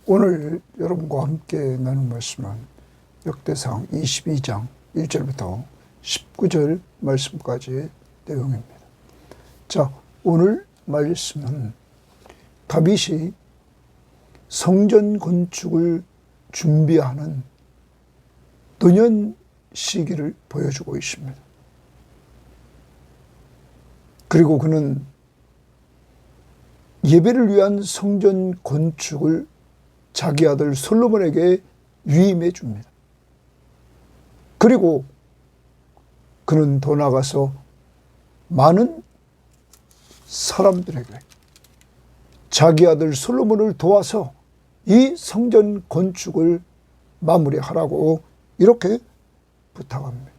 오늘 여러분과 함께 나눈 말씀은 역대상 22장 1절부터 19절 말씀까지의 내용입니다. 자, 오늘 말씀은 다윗이 성전 건축을 준비하는 노년 시기를 보여주고 있습니다. 그리고 그는 예배를 위한 성전 건축을 자기 아들 솔로몬에게 위임해 줍니다. 그리고 그는 더 나아가서 많은 사람들에게 자기 아들 솔로몬을 도와서 이 성전 건축을 마무리하라고 이렇게 부탁합니다.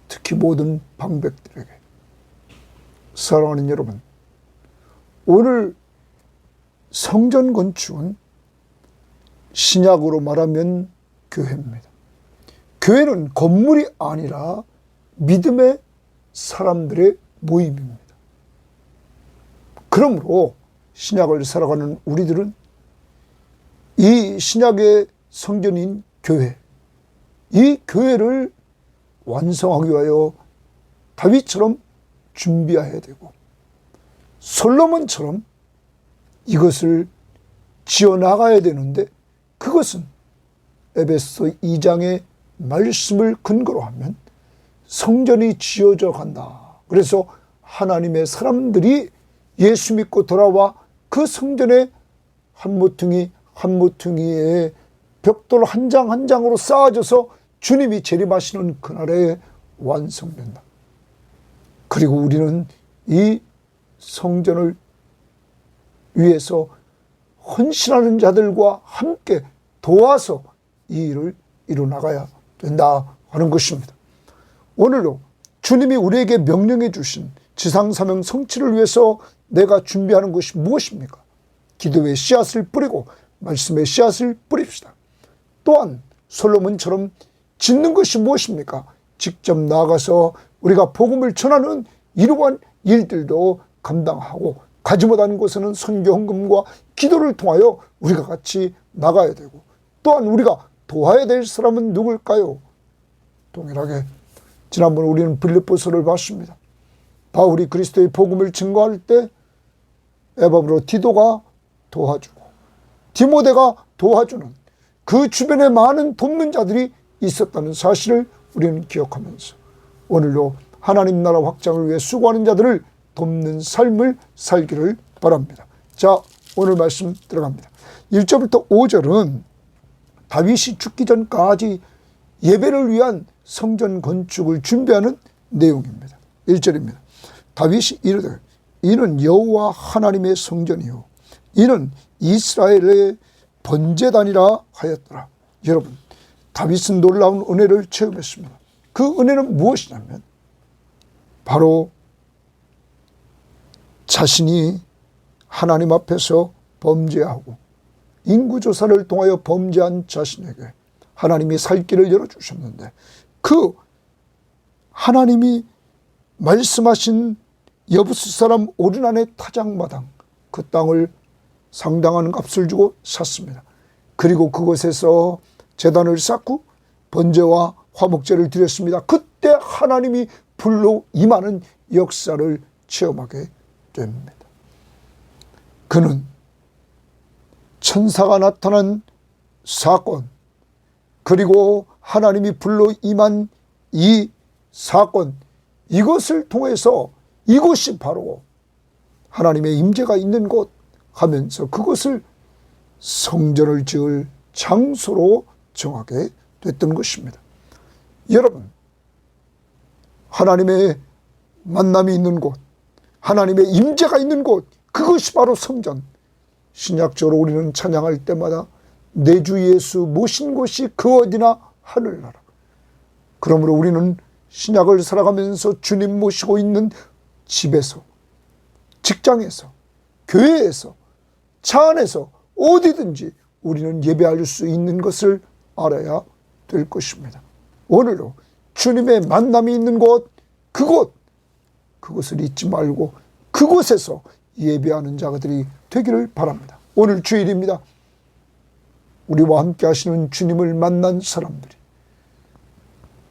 특히 모든 방백들에게. 사랑하는 여러분, 오늘 성전 건축은 신약으로 말하면 교회입니다. 교회는 건물이 아니라 믿음의 사람들의 모임입니다. 그러므로 신약을 살아가는 우리들은 이 신약의 성전인 교회, 이 교회를 완성하기 위하여 다윗처럼 준비해야 되고 솔로몬처럼 이것을 지어나가야 되는데, 그것은 에베소 2장의 말씀을 근거로 하면 성전이 지어져 간다. 그래서 하나님의 사람들이 예수 믿고 돌아와 그 성전의 한 모퉁이 한 모퉁이에 벽돌 한 장 한 장으로 쌓아져서 주님이 재림하시는 그날에 완성된다. 그리고 우리는 이 성전을 위해서 헌신하는 자들과 함께 도와서 이 일을 이루어나가야 된다 하는 것입니다. 오늘도 주님이 우리에게 명령해 주신 지상사명 성취를 위해서 내가 준비하는 것이 무엇입니까? 기도의 씨앗을 뿌리고 말씀의 씨앗을 뿌립시다. 또한 솔로몬처럼 짓는 것이 무엇입니까? 직접 나가서 우리가 복음을 전하는 이러한 일들도 감당하고, 가지 못하는 곳에는 선교 헌금과 기도를 통하여 우리가 같이 나가야 되고, 또한 우리가 도와야 될 사람은 누굴까요? 동일하게 지난번 우리는 빌립보서를 봤습니다. 바울이 그리스도의 복음을 증거할 때 에바브로 디도가 도와주고 디모데가 도와주는 그 주변에 많은 돕는 자들이 있었다는 사실을 우리는 기억하면서 오늘도 하나님 나라 확장을 위해 수고하는 자들을 돕는 삶을 살기를 바랍니다. 자, 오늘 말씀 들어갑니다. 1절부터 5절은 다윗이 죽기 전까지 예배를 위한 성전 건축을 준비하는 내용입니다. 1절입니다. 다윗이 이르되 이는 여호와 하나님의 성전이요 이는 이스라엘의 번제단이라 하였더라. 여러분, 다윗은 놀라운 은혜를 체험했습니다. 그 은혜는 무엇이냐면 바로 자신이 하나님 앞에서 범죄하고 인구조사를 통하여 범죄한 자신에게 하나님이 살 길을 열어주셨는데, 그 하나님이 말씀하신 여부스 사람 오르난의 타작마당, 그 땅을 상당한 값을 주고 샀습니다. 그리고 그곳에서 제단을 쌓고 번제와 화목제를 드렸습니다. 그때 하나님이 불로 임하는 역사를 체험하게 됩니다. 그는 천사가 나타난 사건, 그리고 하나님이 불로 임한 이 사건, 이것을 통해서 이곳이 바로 하나님의 임재가 있는 곳 하면서 그것을 성전을 지을 장소로 정하게 됐던 것입니다. 여러분, 하나님의 만남이 있는 곳, 하나님의 임재가 있는 곳, 그것이 바로 성전. 신약적으로 우리는 찬양할 때마다 내 주 예수 모신 곳이 그 어디나 하늘나라. 그러므로 우리는 신약을 살아가면서 주님 모시고 있는 집에서, 직장에서, 교회에서, 차 안에서 어디든지 우리는 예배할 수 있는 것을 알아야 될 것입니다. 오늘도 주님의 만남이 있는 곳, 그곳을 잊지 말고 그곳에서 예배하는 자들이 되기를 바랍니다. 오늘 주일입니다. 우리와 함께 하시는 주님을 만난 사람들이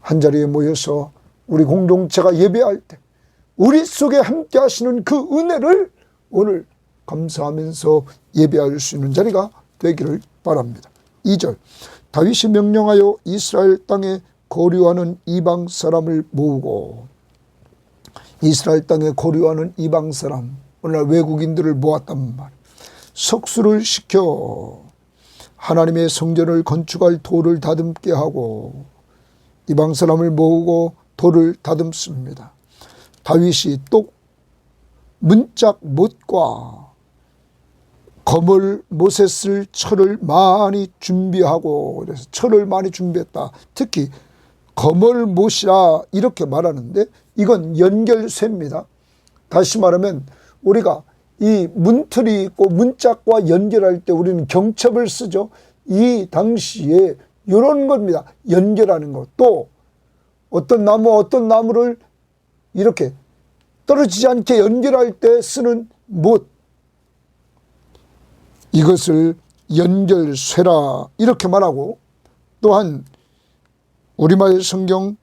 한자리에 모여서 우리 공동체가 예배할 때 우리 속에 함께 하시는 그 은혜를 오늘 감사하면서 예배할 수 있는 자리가 되기를 바랍니다. 2절, 다윗이 명령하여 이스라엘 땅에 거류하는 이방 사람을 모으고, 이스라엘 땅에 거류하는 이방 사람, 오늘날 외국인들을 모았단 말이에요. 석수를 시켜 하나님의 성전을 건축할 돌을 다듬게 하고 이방 사람을 모으고 돌을 다듬습니다. 다윗이 또 문짝 못과 거물 못에 쓸 철을 많이 준비하고, 그래서 철을 많이 준비했다. 특히 거물 못이라 이렇게 말하는데 이건 연결쇠입니다. 다시 말하면 우리가 이 문틀이 있고 문짝과 연결할 때 우리는 경첩을 쓰죠. 이 당시에 이런 겁니다. 연결하는 것. 또 어떤 나무를 이렇게 떨어지지 않게 연결할 때 쓰는 못, 이것을 연결쇠라 이렇게 말하고, 또한 우리말 성경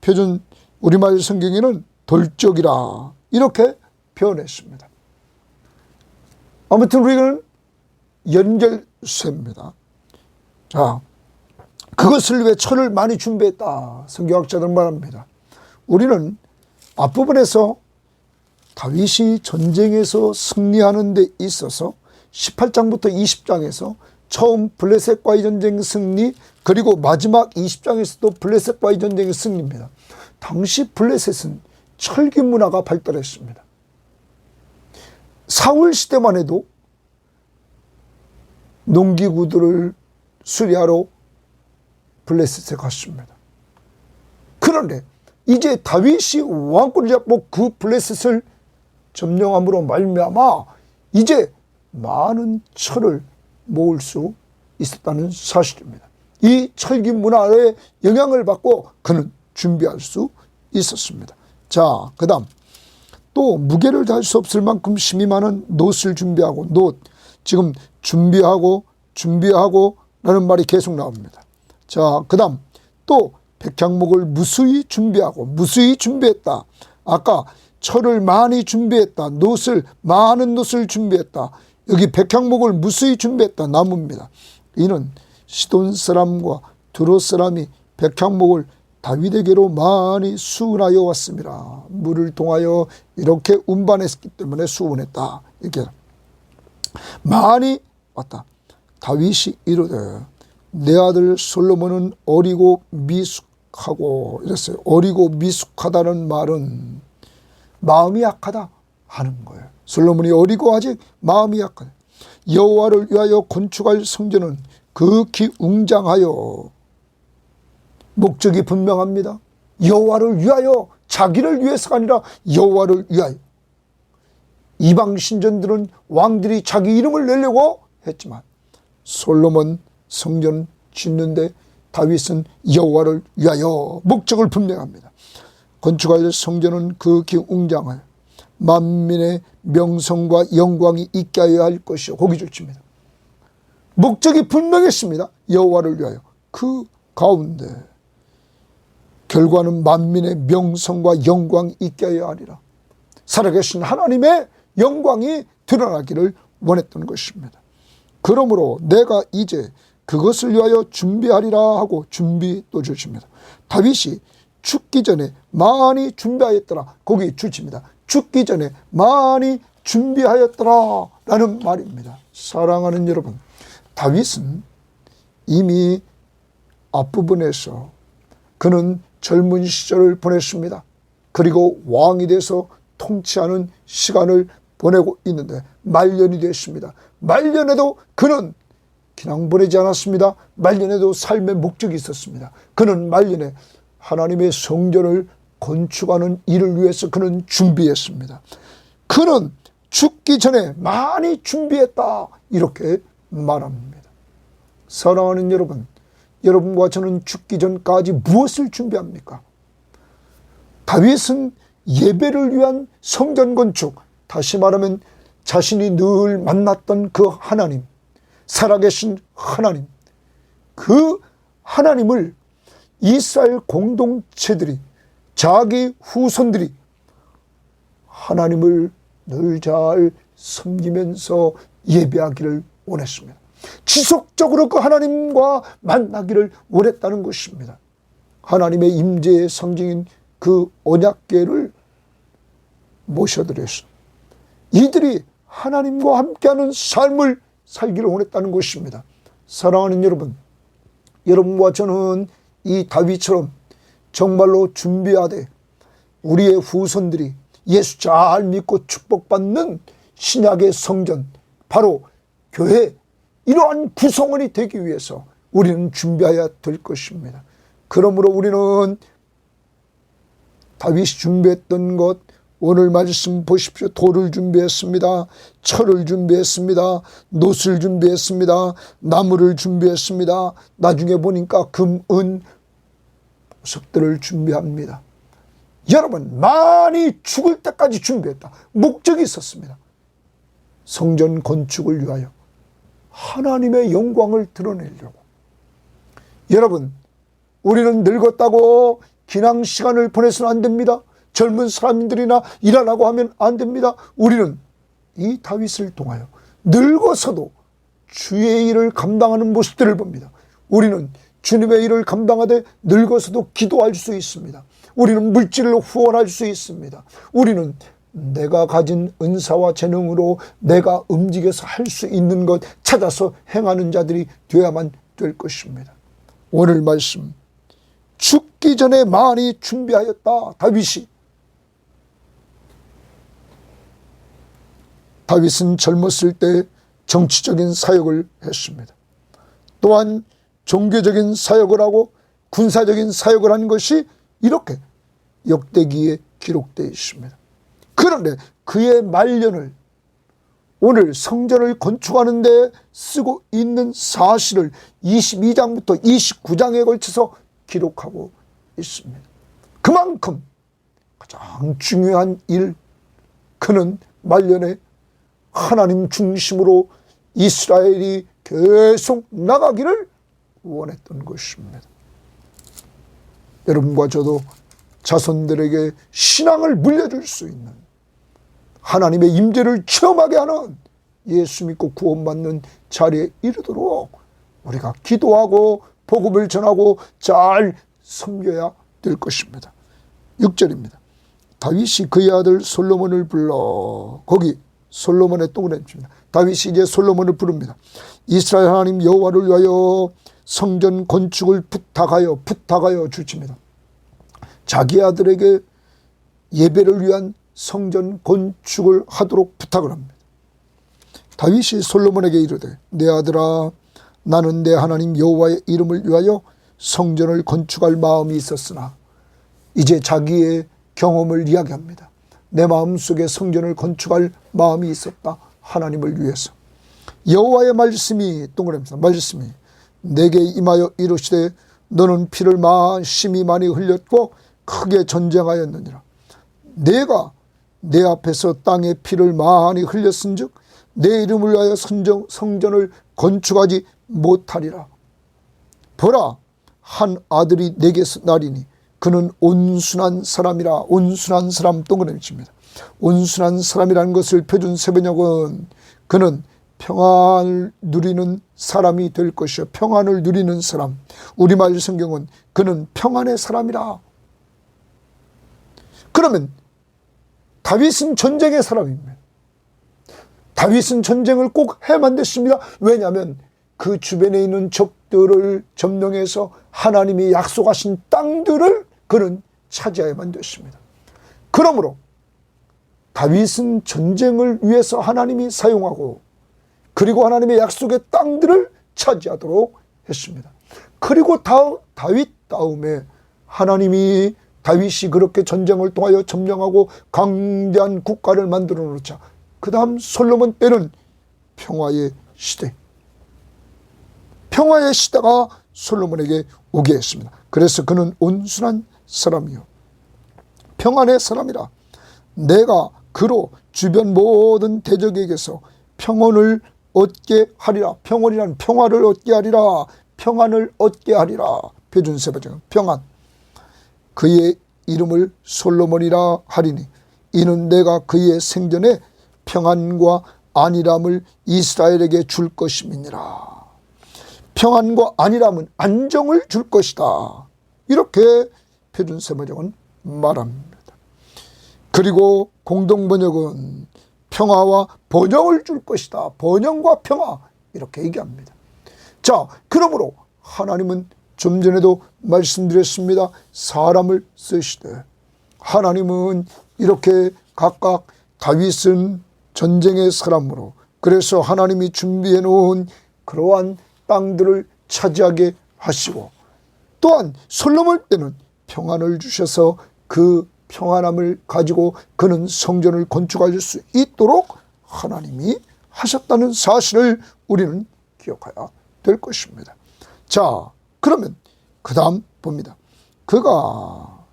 표준 우리말 성경에는 돌적이라 이렇게 표현했습니다. 아무튼 우리는 연결쇠입니다. 자, 그것을 위해 철을 많이 준비했다. 성경학자들은 말합니다. 우리는 앞부분에서 다윗이 전쟁에서 승리하는 데 있어서 18장부터 20장에서 처음 블레셋과의 전쟁 승리, 그리고 마지막 20장에서도 블레셋과의 전쟁의 승리입니다. 당시 블레셋은 철기 문화가 발달했습니다. 사울 시대만 해도 농기구들을 수리하러 블레셋에 갔습니다. 그런데 이제 다윗이 왕권을 잡고 그 블레셋을 점령함으로 말미암아 이제 많은 철을 모을 수 있었다는 사실입니다. 이 철기 문화의 영향을 받고 그는 준비할 수 있었습니다. 자, 그 다음 또 무게를 다할 수 없을 만큼 힘이 많은 놋을 준비하고, 놋, 지금 준비하고 라는 말이 계속 나옵니다. 자, 그 다음 또 백향목을 무수히 준비했다. 아까 철을 많이 준비했다. 많은 놋을 준비했다. 여기 백향목을 무수히 준비했다. 나무입니다. 이는 시돈 사람과 두로 사람이 백향목을 다윗에게로 많이 수운하여 왔습니다. 물을 통하여 이렇게 운반했기 때문에 수운했다. 이렇게 많이 왔다. 다윗이 이르되 내 아들 솔로몬은 어리고 미숙하고, 이랬어요. 어리고 미숙하다는 말은 마음이 약하다 하는 거예요. 솔로몬이 어리고 아직 마음이 약하다. 여호와를 위하여 건축할 성전은 극히 웅장하여, 목적이 분명합니다. 여호와를 위하여, 자기를 위해서가 아니라 여호와를 위하여. 이방 신전들은 왕들이 자기 이름을 내려고 했지만 솔로몬 성전 짓는데 다윗은 여호와를 위하여, 목적을 분명합니다. 건축할 성전은 극히 웅장하여 만민의 명성과 영광이 있게 하여야 할 것이요. 고기 줄칩니다. 목적이 분명했습니다. 여호와를 위하여. 그 가운데 결과는 만민의 명성과 영광이 있게 하여야 하리라. 살아계신 하나님의 영광이 드러나기를 원했던 것입니다. 그러므로 내가 이제 그것을 위하여 준비하리라 하고 준비 또 주십니다. 다윗이 죽기 전에 많이 준비하였더라. 거기 주칩니다. 죽기 전에 많이 준비하였더라 라는 말입니다. 사랑하는 여러분, 다윗은 이미 앞부분에서 그는 젊은 시절을 보냈습니다. 그리고 왕이 돼서 통치하는 시간을 보내고 있는데 말년이 됐습니다. 말년에도 그는 그냥 보내지 않았습니다. 말년에도 삶의 목적이 있었습니다. 그는 말년에 하나님의 성전을 건축하는 일을 위해서 그는 준비했습니다. 그는 죽기 전에 많이 준비했다 이렇게 말합니다. 사랑하는 여러분, 여러분과 저는 죽기 전까지 무엇을 준비합니까? 다윗은 예배를 위한 성전 건축, 다시 말하면 자신이 늘 만났던 그 하나님, 살아계신 하나님, 그 하나님을 이스라엘 공동체들이, 자기 후손들이 하나님을 늘 잘 섬기면서 예배하기를 원했습니다. 지속적으로 그 하나님과 만나기를 원했다는 것입니다. 하나님의 임재의 상징인 그 언약궤를 모셔드렸습니다. 이들이 하나님과 함께하는 삶을 살기를 원했다는 것입니다. 사랑하는 여러분, 여러분과 저는 이 다윗처럼 정말로 준비하되 우리의 후손들이 예수 잘 믿고 축복받는 신약의 성전, 바로 교회, 이러한 구성원이 되기 위해서 우리는 준비해야 될 것입니다. 그러므로 우리는 다윗이 준비했던 것, 오늘 말씀 보십시오. 돌을 준비했습니다. 철을 준비했습니다. 놋을 준비했습니다. 나무를 준비했습니다. 나중에 보니까 금, 은, 보석들을 준비합니다. 여러분, 많이 죽을 때까지 준비했다. 목적이 있었습니다. 성전 건축을 위하여 하나님의 영광을 드러내려고. 여러분, 우리는 늙었다고 기낭 시간을 보내서는 안 됩니다. 젊은 사람들이나 일하라고 하면 안 됩니다. 우리는 이 다윗을 통하여 늙어서도 주의 일을 감당하는 모습들을 봅니다. 우리는 주님의 일을 감당하되 늙어서도 기도할 수 있습니다. 우리는 물질을 후원할 수 있습니다. 우리는 내가 가진 은사와 재능으로 내가 움직여서 할 수 있는 것 찾아서 행하는 자들이 되어야만 될 것입니다. 오늘 말씀, 죽기 전에 많이 준비하였다. 다윗은 젊었을 때 정치적인 사역을 했습니다. 또한 종교적인 사역을 하고 군사적인 사역을 한 것이 이렇게 역대기에 기록되어 있습니다. 그런데 그의 말년을 오늘 성전을 건축하는 데 쓰고 있는 사실을 22장부터 29장에 걸쳐서 기록하고 있습니다. 그만큼 가장 중요한 일, 그는 말년에 하나님 중심으로 이스라엘이 계속 나가기를 원했던 것입니다. 여러분과 저도 자손들에게 신앙을 물려줄 수 있는, 하나님의 임재를 체험하게 하는, 예수 믿고 구원받는 자리에 이르도록 우리가 기도하고 복음을 전하고 잘 섬겨야 될 것입니다. 6절입니다. 다윗이 그의 아들 솔로몬을 불러, 거기 솔로몬의 동그라미입니다. 다윗이 이제 솔로몬을 부릅니다. 이스라엘 하나님 여호와를 위하여 성전 건축을 부탁하여 주십니다. 자기 아들에게 예배를 위한 성전 건축을 하도록 부탁을 합니다. 다윗이 솔로몬에게 이르되, 내 아들아, 나는 내 하나님 여호와의 이름을 위하여 성전을 건축할 마음이 있었으나, 이제 자기의 경험을 이야기합니다. 내 마음속에 성전을 건축할 마음이 있었다. 하나님을 위해서. 여호와의 말씀이 말씀이 내게 임하여 이르시되, 너는 피를 심히 많이 흘렸고 크게 전쟁하였느니라. 내가 내 앞에서 땅에 피를 많이 흘렸은즉 내 이름을 위하여 성전을 건축하지 못하리라. 보라, 한 아들이 내게서 나리니 그는 온순한 사람이라. 온순한 사람 동그라미 칩니다. 온순한 사람이라는 것을 표준 세번역은 그는 평안을 누리는 사람이 될 것이요, 평안을 누리는 사람. 우리말 성경은 그는 평안의 사람이라. 그러면 다윗은 전쟁의 사람입니다. 다윗은 전쟁을 꼭 해야만 됐습니다. 왜냐하면 그 주변에 있는 적들을 점령해서 하나님이 약속하신 땅들을 그는 차지해야만 됐습니다. 그러므로 다윗은 전쟁을 위해서 하나님이 사용하고, 그리고 하나님의 약속의 땅들을 차지하도록 했습니다. 그리고 다윗 다음에 하나님이 다윗이 그렇게 전쟁을 통하여 점령하고 강대한 국가를 만들어 놓자, 그 다음 솔로몬 때는 평화의 시대, 평화의 시대가 솔로몬에게 오게 했습니다. 그래서 그는 온순한 사람이요, 평안의 사람이라. 내가 그로 주변 모든 대적에게서 평온을 얻게 하리라. 평온이란 평화를 얻게 하리라. 평안을 얻게 하리라. 표준 세 번째는 평안. 그의 이름을 솔로몬이라 하리니 이는 내가 그의 생전에 평안과 안일함을 이스라엘에게 줄 것임이니라. 평안과 안일함은 안정을 줄 것이다. 이렇게 표준 세 번역은 말합니다. 그리고 공동번역은 평화와 번영을 줄 것이다. 번영과 평화 이렇게 얘기합니다. 자, 그러므로 하나님은 좀 전에도 말씀드렸습니다. 사람을 쓰시되 하나님은 이렇게 각각 다윗은 전쟁의 사람으로 그래서 하나님이 준비해 놓은 그러한 땅들을 차지하게 하시고 또한 솔로몬 때는 평안을 주셔서 그 평안함을 가지고 그는 성전을 건축할 수 있도록 하나님이 하셨다는 사실을 우리는 기억해야 될 것입니다. 자, 그러면 그 다음 봅니다. 그가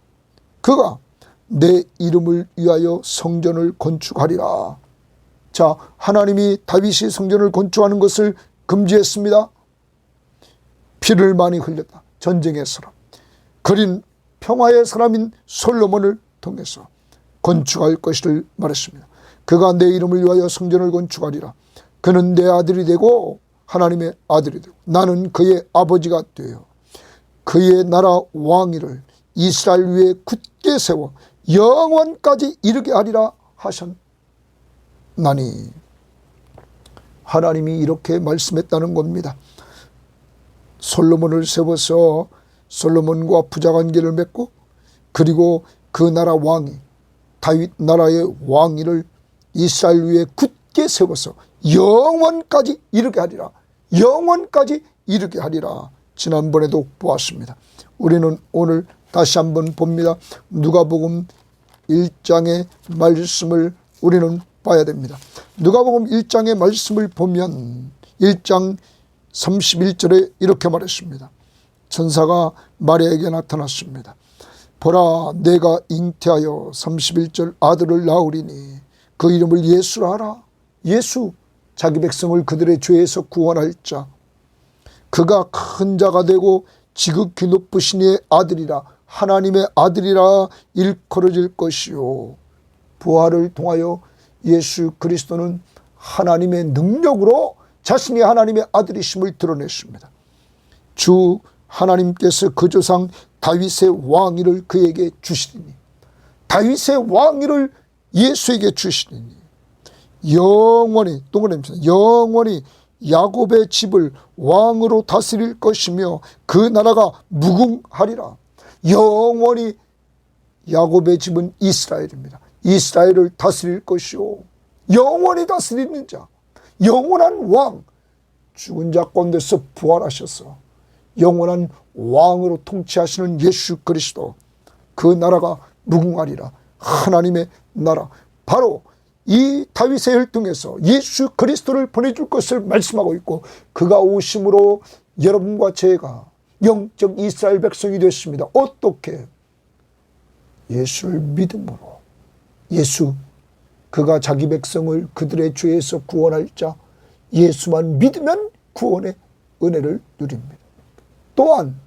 내 이름을 위하여 성전을 건축하리라. 자, 하나님이 다윗이 성전을 건축하는 것을 금지했습니다. 피를 많이 흘렸다. 전쟁의 사람, 그린 평화의 사람인 솔로몬을 통해서 건축할 것을 말했습니다. 그가 내 이름을 위하여 성전을 건축하리라. 그는 내 아들이 되고 하나님의 아들이 되고 나는 그의 아버지가 되어 그의 나라 왕위를 이스라엘 위에 굳게 세워 영원까지 이르게 하리라 하셨나니. 하나님이 이렇게 말씀했다는 겁니다. 솔로몬을 세워서 솔로몬과 부자관계를 맺고 그리고 그 나라 왕이 다윗 나라의 왕위를 이스라엘 위에 굳게 세워서 영원까지 이르게 하리라. 영원까지 이르게 하리라. 지난번에도 보았습니다. 우리는 오늘 다시 한번 봅니다. 누가복음 1장의 말씀을 우리는 봐야 됩니다. 누가복음 1장의 말씀을 보면 1장 31절에 이렇게 말했습니다. 천사가 마리아에게 나타났습니다. 보라, 내가 잉태하여 31절 아들을 낳으리니 그 이름을 예수라 하라. 예수, 자기 백성을 그들의 죄에서 구원할 자. 그가 큰 자가 되고 지극히 높으신 이의 아들이라, 하나님의 아들이라 일컬어질 것이요. 부활을 통하여 예수 그리스도는 하나님의 능력으로 자신이 하나님의 아들이심을 드러냈습니다. 주 하나님께서 그 조상 다윗의 왕위를 그에게 주시리니, 다윗의 왕위를 예수에게 주시리니 영원히, 동그라미입니다. 영원히 야곱의 집을 왕으로 다스릴 것이며 그 나라가 무궁하리라. 영원히 야곱의 집은 이스라엘입니다. 이스라엘을 다스릴 것이요, 영원히 다스리는 자, 영원한 왕, 죽은 자 가운데서 부활하셔서 영원한 왕으로 통치하시는 예수 그리스도, 그 나라가 무궁하리라. 하나님의 나라, 바로 이 다윗의 혈통에서 예수 그리스도를 보내줄 것을 말씀하고 있고, 그가 오심으로 여러분과 제가 영적 이스라엘 백성이 됐습니다. 어떻게? 예수를 믿음으로. 예수, 그가 자기 백성을 그들의 죄에서 구원할 자, 예수만 믿으면 구원의 은혜를 누립니다. 또한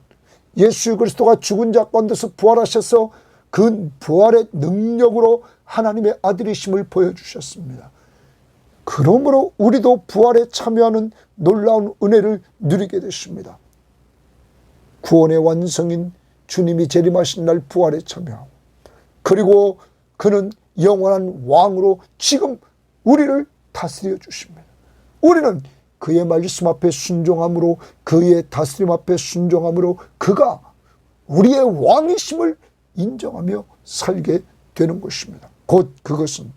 예수 그리스도가 죽은 자 가운데서 부활하셔서 그 부활의 능력으로 하나님의 아들이심을 보여주셨습니다. 그러므로 우리도 부활에 참여하는 놀라운 은혜를 누리게 됐습니다. 구원의 완성인 주님이 재림하신 날 부활에 참여하고, 그리고 그는 영원한 왕으로 지금 우리를 다스려 주십니다. 우리는 그의 말씀 앞에 순종함으로, 그의 다스림 앞에 순종함으로 그가 우리의 왕이심을 인정하며 살게 되는 것입니다. 곧 그것은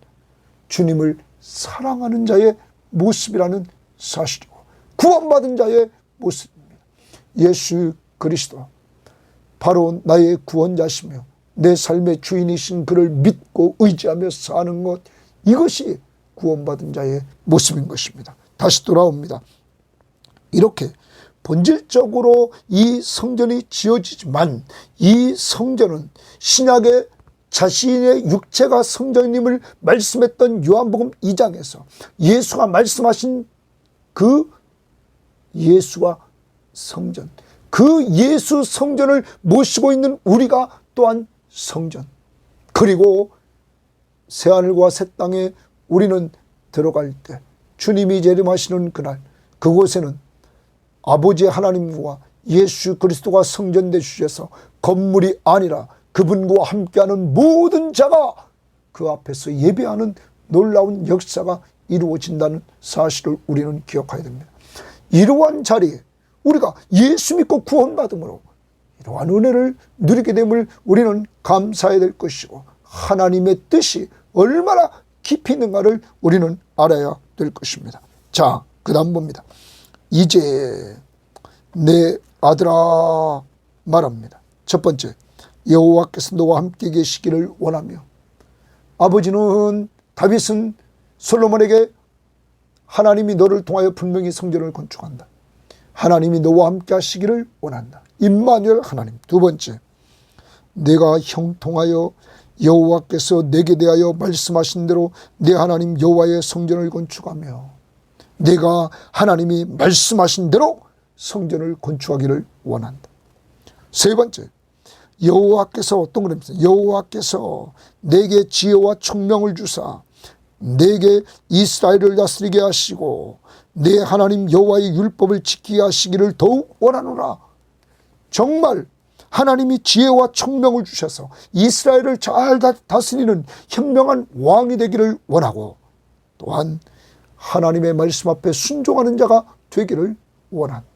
주님을 사랑하는 자의 모습이라는 사실이고 구원받은 자의 모습입니다. 예수 그리스도, 바로 나의 구원자시며 내 삶의 주인이신 그를 믿고 의지하며 사는 것, 이것이 구원받은 자의 모습인 것입니다. 다시 돌아옵니다. 이렇게 본질적으로 이 성전이 지어지지만 이 성전은 신약의 자신의 육체가 성전임을 말씀했던 요한복음 2장에서 예수가 말씀하신 그 예수가 성전, 그 예수 성전을 모시고 있는 우리가 또한 성전, 그리고 새하늘과 새 땅에 우리는 들어갈 때 주님이 재림하시는 그날, 그곳에는 아버지 하나님과 예수 그리스도가 성전되 주셔서 건물이 아니라 그분과 함께하는 모든 자가 그 앞에서 예배하는 놀라운 역사가 이루어진다는 사실을 우리는 기억해야 됩니다. 이러한 자리에 우리가 예수 믿고 구원받음으로 이러한 은혜를 누리게 됨을 우리는 감사해야 될 것이고, 하나님의 뜻이 얼마나 깊이 있는가를 우리는 알아야 될 것입니다. 자, 그 다음 봅니다. 이제 내 아들아 말합니다. 첫 번째, 여호와께서 너와 함께 계시기를 원하며. 아버지는, 다윗은 솔로몬에게 하나님이 너를 통하여 분명히 성전을 건축한다, 하나님이 너와 함께 하시기를 원한다, 임마누엘 하나님. 두 번째, 내가 형통하여 여호와께서 내게 대하여 말씀하신 대로 내 하나님 여호와의 성전을 건축하며. 내가 하나님이 말씀하신 대로 성전을 건축하기를 원한다. 세 번째, 여호와께서 어떤 그랬습니까? 여호와께서 내게 지혜와 총명을 주사 내게 이스라엘을 다스리게 하시고 내 하나님 여호와의 율법을 지키게 하시기를 더욱 원하노라. 정말 하나님이 지혜와 총명을 주셔서 이스라엘을 잘 다스리는 현명한 왕이 되기를 원하고, 또한 하나님의 말씀 앞에 순종하는 자가 되기를 원한다.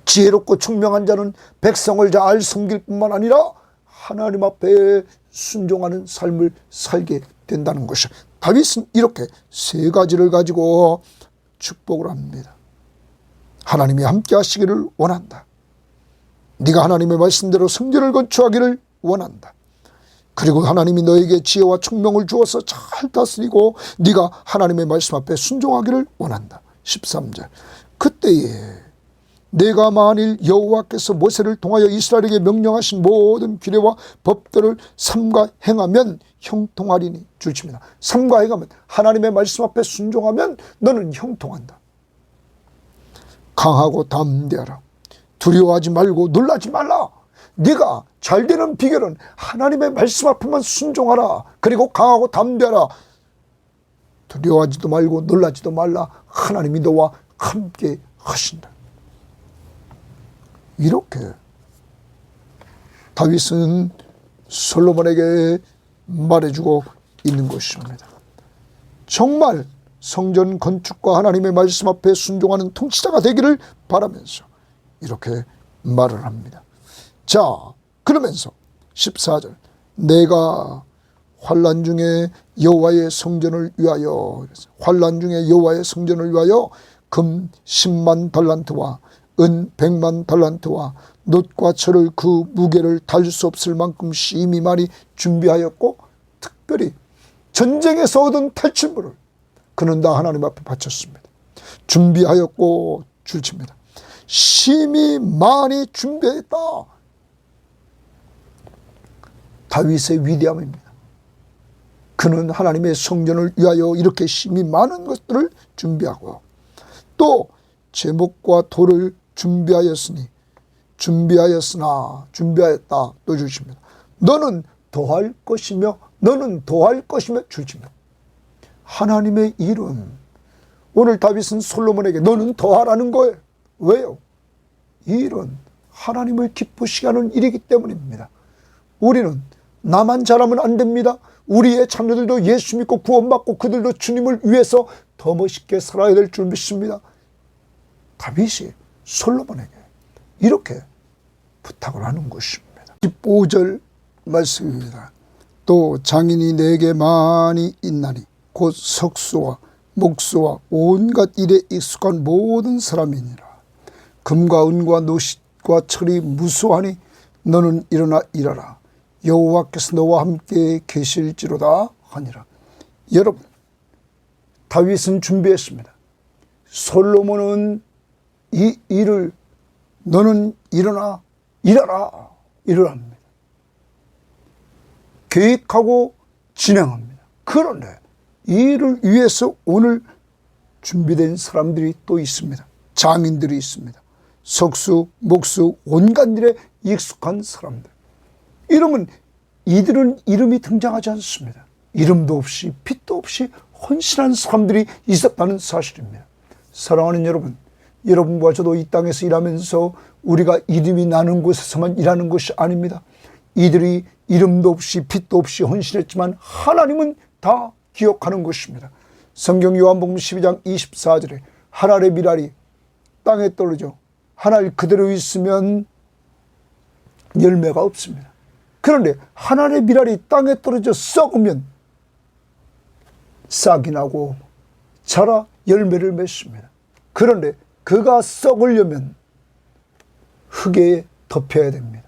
지혜롭고 총명한 자는 백성을 잘 섬길 뿐만 아니라 하나님 앞에 순종하는 삶을 살게 된다는 것이, 다윗은 이렇게 세 가지를 가지고 축복을 합니다. 하나님이 함께 하시기를 원한다. 네가 하나님의 말씀대로 성전을 건축하기를 원한다. 그리고 하나님이 너에게 지혜와 총명을 주어서 잘 다스리고 네가 하나님의 말씀 앞에 순종하기를 원한다. 13절, 그때에 내가 만일 여호와께서 모세를 통하여 이스라엘에게 명령하신 모든 규례와 법들을 삼가 행하면 형통하리니. 줄칩니다. 삼가 행하면, 하나님의 말씀 앞에 순종하면 너는 형통한다. 강하고 담대하라. 두려워하지 말고 놀라지 말라. 네가 잘되는 비결은 하나님의 말씀 앞에만 순종하라. 그리고 강하고 담대하라. 두려워하지도 말고 놀라지도 말라. 하나님이 너와 함께 하신다. 이렇게 다윗은 솔로몬에게 말해주고 있는 것입니다. 정말 성전 건축과 하나님의 말씀 앞에 순종하는 통치자가 되기를 바라면서 이렇게 말을 합니다. 자, 그러면서 14절, 내가 환난 중에 여호와의 성전을 위하여, 환난 중에 여호와의 성전을 위하여 금 10만 달란트와 은 100만 달란트와 놋과 철을 그 무게를 달 수 없을 만큼 심히 많이 준비하였고, 특별히 전쟁에서 얻은 탈출물을 그는 다 하나님 앞에 바쳤습니다. 준비하였고, 줄칩니다. 심히 많이 준비했다. 다윗의 위대함입니다. 그는 하나님의 성전을 위하여 이렇게 심히 많은 것들을 준비하고, 또 제목과 돌을 준비하였으나 준비하였다. 또 주십니다. 너는 더할 것이며 너는 더할 것이며 주십니다. 하나님의 일은, 오늘 다윗은 솔로몬에게 너는 더하라는 거예요. 왜요? 이 일은 하나님을 기쁘시게 하는 일이기 때문입니다. 우리는 나만 잘하면 안 됩니다. 우리의 자녀들도 예수 믿고 구원받고 그들도 주님을 위해서 더 멋있게 살아야 될 줄 믿습니다. 다윗이 솔로몬에게 이렇게 부탁을 하는 것입니다. 15절 말씀입니다. 또 장인이 내게 많이 있나니 곧 석수와 목수와 온갖 일에 익숙한 모든 사람이니라. 금과 은과 노싯과 철이 무수하니 너는 일어나 일하라. 여호와께서 너와 함께 계실지로다 하니라. 여러분, 다윗은 준비했습니다. 솔로몬은 이 일을 너는 일어나 일하라 합니다. 계획하고 진행합니다. 그런데 이 일을 위해서 오늘 준비된 사람들이 또 있습니다. 장인들이 있습니다. 석수, 목수, 온갖 일에 익숙한 사람들. 이들은 이름이 등장하지 않습니다. 이름도 없이 빛도 없이 헌신한 사람들이 있었다는 사실입니다. 사랑하는 여러분, 여러분과 저도 이 땅에서 일하면서 우리가 이름이 나는 곳에서만 일하는 것이 아닙니다. 이들이 이름도 없이 빛도 없이 헌신했지만 하나님은 다 기억하는 것입니다. 성경 요한복음 12장 24절에 한 알의 밀알이 땅에 떨어져 한 알 그대로 있으면 열매가 없습니다. 그런데 한 알의 밀알이 땅에 떨어져 썩으면 싹이 나고 자라 열매를 맺습니다. 그런데 그가 썩으려면 흙에 덮여야 됩니다.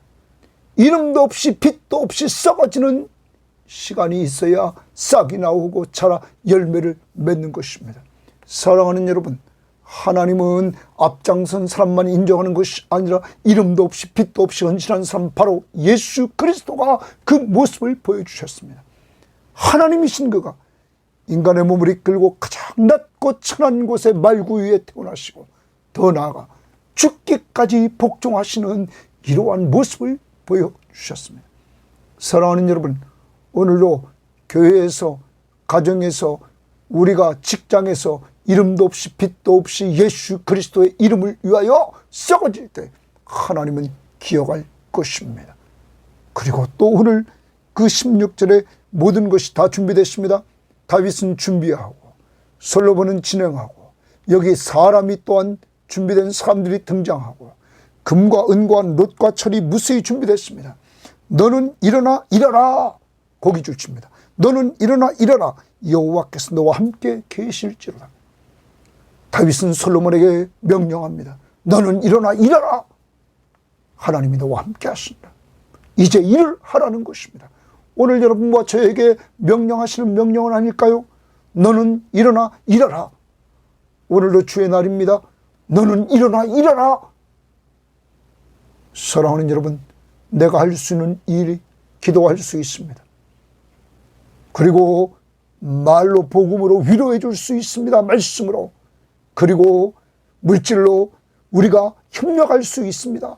이름도 없이 빛도 없이 썩어지는 시간이 있어야 싹이 나오고 자라 열매를 맺는 것입니다. 사랑하는 여러분, 하나님은 앞장선 사람만 인정하는 것이 아니라 이름도 없이 빛도 없이 헌신한 사람, 바로 예수 그리스도가 그 모습을 보여주셨습니다. 하나님이신 그가 인간의 몸을 이끌고 가장 낮고 천한 곳에 말구 위에 태어나시고 더 나아가 죽기까지 복종하시는 이러한 모습을 보여주셨습니다. 사랑하는 여러분, 오늘도 교회에서, 가정에서, 우리가 직장에서 이름도 없이 빛도 없이 예수 그리스도의 이름을 위하여 썩어질 때 하나님은 기억할 것입니다. 그리고 또 오늘 그 16절에 모든 것이 다 준비됐습니다. 다윗은 준비하고 솔로몬은 진행하고 여기 사람이 또한 준비된 사람들이 등장하고 금과 은과 놋과 철이 무수히 준비됐습니다. 너는 일어나 일어라, 고기 줄칩니다. 너는 일어나 일어라, 여호와께서 너와 함께 계실지로다. 다윗은 솔로몬에게 명령합니다. 너는 일어나 일어라, 하나님이 너와 함께 하신다. 이제 일을 하라는 것입니다. 오늘 여러분과 저에게 명령하시는 명령은 아닐까요? 너는 일어나 일어라. 오늘도 주의 날입니다. 너는 일어나 일어라. 사랑하는 여러분, 내가 할 수 있는 일이 기도할 수 있습니다. 그리고 말로 복음으로 위로해 줄 수 있습니다. 말씀으로. 그리고 물질로 우리가 협력할 수 있습니다.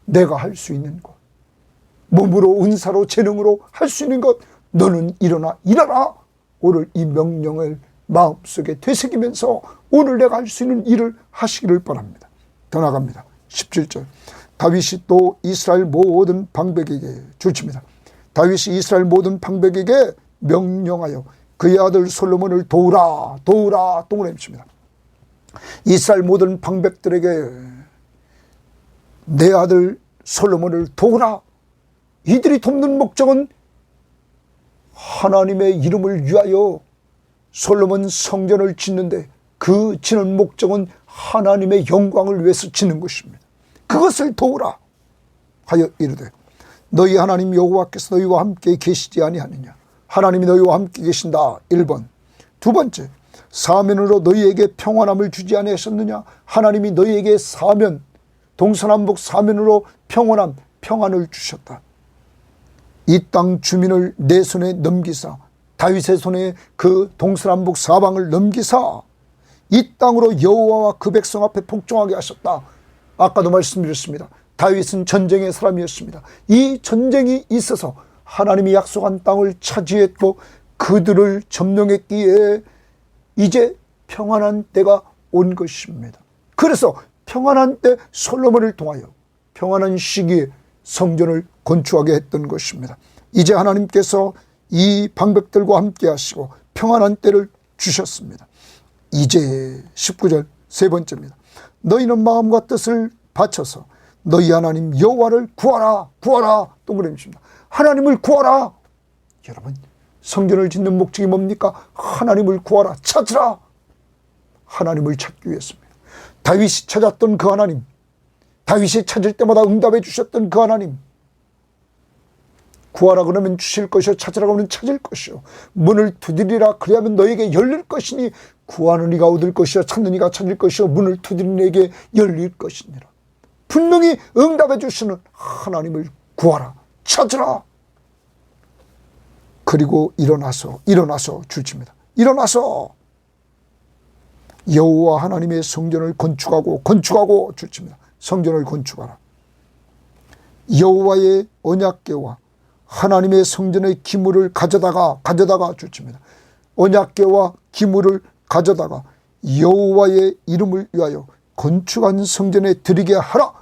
내가 할 수 있는 것, 몸으로, 은사로, 재능으로 할 수 있는 것, 너는 일어나 일어나. 오늘 이 명령을 마음속에 되새기면서 오늘 내가 할 수 있는 일을 하시기를 바랍니다. 더 나갑니다. 17절. 다윗이 또 이스라엘 모든 방백에게 줄칩니다. 다윗이 이스라엘 모든 방백에게 명령하여 그의 아들 솔로몬을 도우라, 도우라, 똥을 칩니다. 이스라엘 모든 방백들에게 내 아들 솔로몬을 도우라. 이들이 돕는 목적은 하나님의 이름을 위하여 솔로몬 성전을 짓는데 그 짓는 목적은 하나님의 영광을 위해서 짓는 것입니다. 그것을 도우라 하여 이르되 너희 하나님 여호와께서 너희와 함께 계시지 아니하느냐. 하나님이 너희와 함께 계신다. 1번. 두 번째, 사면으로 너희에게 평안함을 주지 아니하셨느냐. 하나님이 너희에게 사면, 동서남북 사면으로 평안함, 평안을 주셨다. 이 땅 주민을 내 손에 넘기사, 다윗의 손에 그 동서남북 사방을 넘기사 이 땅으로 여호와와 그 백성 앞에 복종하게 하셨다. 아까도 말씀드렸습니다. 다윗은 전쟁의 사람이었습니다. 이 전쟁이 있어서 하나님이 약속한 땅을 차지했고 그들을 점령했기에 이제 평안한 때가 온 것입니다. 그래서 평안한 때 솔로몬을 통하여 평안한 시기에 성전을 건축하게 했던 것입니다. 이제 하나님께서 이 방백들과 함께 하시고 평안한 때를 주셨습니다. 이제 19절 세 번째입니다. 너희는 마음과 뜻을 바쳐서 너희 하나님 여호와를 구하라, 구하라. 동그라미입니다. 하나님을 구하라. 여러분, 성전을 짓는 목적이 뭡니까? 하나님을 구하라, 찾으라. 하나님을 찾기 위해서입니다. 다윗이 찾았던 그 하나님, 다윗이 찾을 때마다 응답해 주셨던 그 하나님. 구하라 그러면 주실 것이요, 찾으라 그러면 찾을 것이요, 문을 두드리라 그리하면 너에게 열릴 것이니 구하는 이가 얻을 것이요, 찾는 이가 찾을 것이요, 문을 두드리는 이에게 열릴 것이니라. 분명히 응답해 주시는 하나님을 구하라, 찾으라. 그리고 일어나서 줄칩니다. 일어나서 여호와 하나님의 성전을 건축하고 주칩니다. 성전을 건축하라. 여호와의 언약궤와 하나님의 성전의 기물을 가져다가 주칩니다. 언약궤와 기물을 가져다가 여호와의 이름을 위하여 건축한 성전에 드리게 하라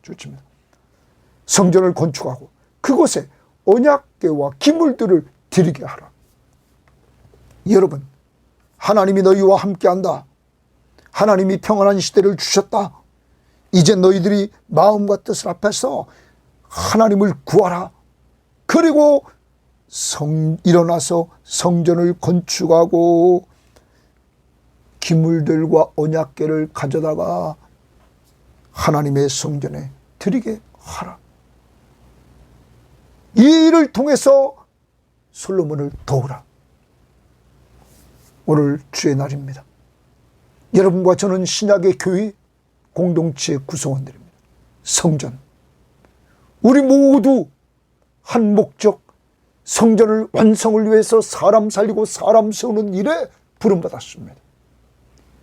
주칩니다. 성전을 건축하고 그곳에 언약궤와 기물들을 드리게 하라. 여러분, 하나님이 너희와 함께한다. 하나님이 평안한 시대를 주셨다. 이제 너희들이 마음과 뜻을 합해서 하나님을 구하라. 그리고 일어나서 성전을 건축하고 기물들과 언약궤를 가져다가 하나님의 성전에 드리게 하라. 이 일을 통해서 솔로몬을 도우라. 오늘 주의 날입니다. 여러분과 저는 신약의 교회 공동체 구성원들입니다. 성전. 우리 모두 한 목적, 성전을 완성을 위해서 사람 살리고 사람 세우는 일에 부름받았습니다.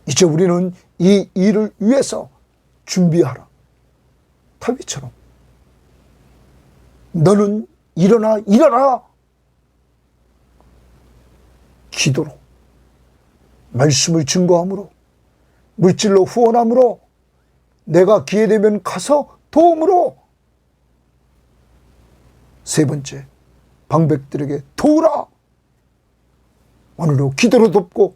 이제 우리는 이 일을 위해서 준비하라. 다윗처럼 너는 일어나 기도로, 말씀을 증거함으로, 물질로 후원함으로, 내가 기회되면 가서 도움으로. 세 번째, 방백들에게 도우라. 오늘도 기도로 돕고,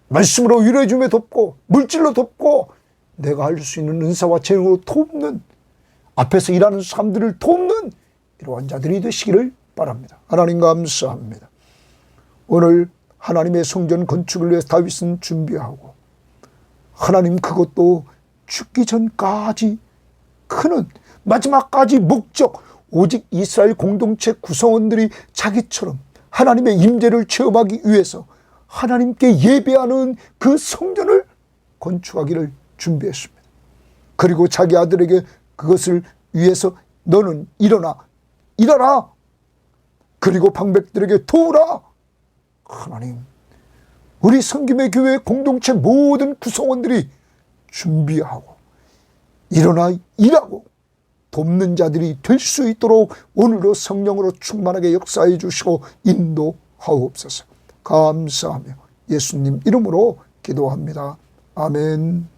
말씀으로 위로해 주며 돕고, 물질로 돕고, 내가 할 수 있는 은사와 재능으로 돕는, 앞에서 일하는 사람들을 돕는 이러한 자들이 되시기를 바랍니다. 하나님 감사합니다. 오늘 하나님의 성전 건축을 위해서 다윗은 준비하고, 하나님 그것도 죽기 전까지 크는 마지막까지 목적, 오직 이스라엘 공동체 구성원들이 자기처럼 하나님의 임재를 체험하기 위해서 하나님께 예배하는 그 성전을 건축하기를 준비했습니다. 그리고 자기 아들에게 그것을 위해서 너는 일어나. 그리고 방백들에게 도우라. 하나님, 우리 성김의 교회 공동체 모든 구성원들이 준비하고 일어나 일하고 돕는 자들이 될 수 있도록 오늘도 성령으로 충만하게 역사해 주시고 인도하옵소서. 감사하며 예수님 이름으로 기도합니다. 아멘.